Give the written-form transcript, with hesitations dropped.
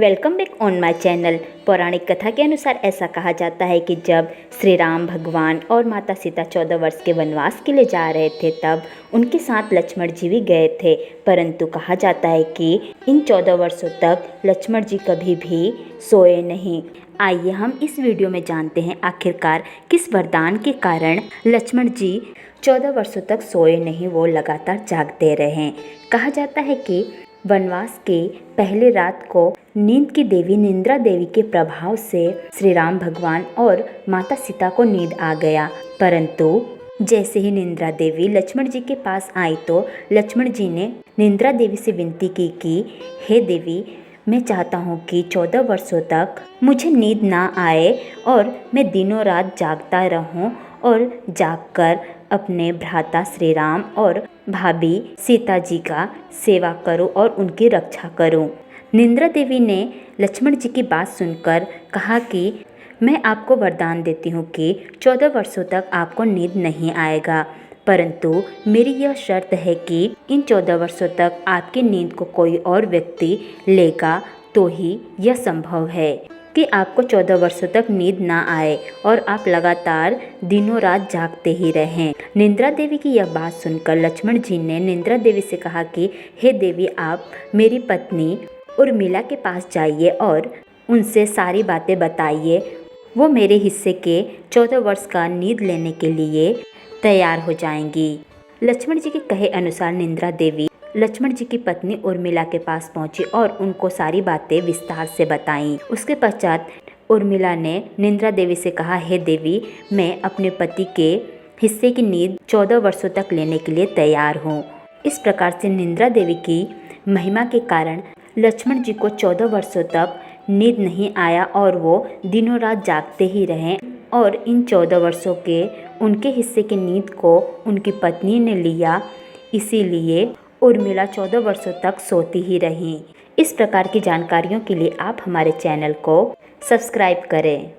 Welcome back on my channel. पौराणिक कथा के अनुसार ऐसा कहा जाता है कि जब श्री राम भगवान और माता सीता 14 वर्ष के वनवास के लिए जा रहे थे तब उनके साथ लक्ष्मण जी भी गए थे। परंतु कहा जाता है कि इन 14 वर्षों तक लक्ष्मण जी कभी भी सोए नहीं। आइए हम इस वीडियो में जानते हैं आखिरकार किस वरदान के कारण लक्ष्मण जी 14 वर्षों तक सोए नहीं, वो लगातार जागते रहे। कहा जाता है कि वनवास के पहले रात को नींद की देवी निंद्रा देवी के प्रभाव से श्री राम भगवान और माता सीता को नींद आ गया। परंतु जैसे ही निंद्रा देवी लक्ष्मण जी के पास आई तो लक्ष्मण जी ने निंद्रा देवी से विनती की कि हे देवी, मैं चाहता हूँ कि 14 वर्षों तक मुझे नींद ना आए और मैं दिनों रात जागता रहूँ और जागकर अपने भ्राता श्री राम और भाभी सीता जी का सेवा करूं और उनकी रक्षा करूं। निंद्रा देवी ने लक्ष्मण जी की बात सुनकर कहा कि मैं आपको वरदान देती हूँ कि 14 वर्षों तक आपको नींद नहीं आएगा, परंतु मेरी यह शर्त है कि इन 14 वर्षों तक आपकी नींद को कोई और व्यक्ति लेगा तो ही यह संभव है कि आपको 14 वर्षों तक नींद ना आए और आप लगातार दिनों रात जागते ही रहें। निंद्रा देवी की यह बात सुनकर लक्ष्मण जी ने निंद्रा देवी से कहा कि हे देवी, आप मेरी पत्नी उर्मिला के पास जाइए और उनसे सारी बातें बताइए। वो मेरे हिस्से के 14 वर्ष का नींद लेने के लिए तैयार हो जाएंगी। लक्ष्मण जी के कहे अनुसार निंद्रा देवी लक्ष्मण जी की पत्नी उर्मिला के पास पहुंची और उनको सारी बातें विस्तार से बताईं। उसके पश्चात उर्मिला ने निंद्रा देवी से कहा, हे देवी, मैं अपने पति के हिस्से की नींद 14 वर्षों तक लेने के लिए तैयार हूँ। इस प्रकार से निंद्रा देवी की महिमा के कारण लक्ष्मण जी को 14 वर्षों तक नींद नहीं आया और वो दिनों रात जागते ही रहे और इन 14 वर्षों के उनके हिस्से की नींद को उनकी पत्नी ने लिया। इसीलिए उर्मिला 14 वर्षों तक सोती ही रहीं। इस प्रकार की जानकारियों के लिए आप हमारे चैनल को सब्सक्राइब करें।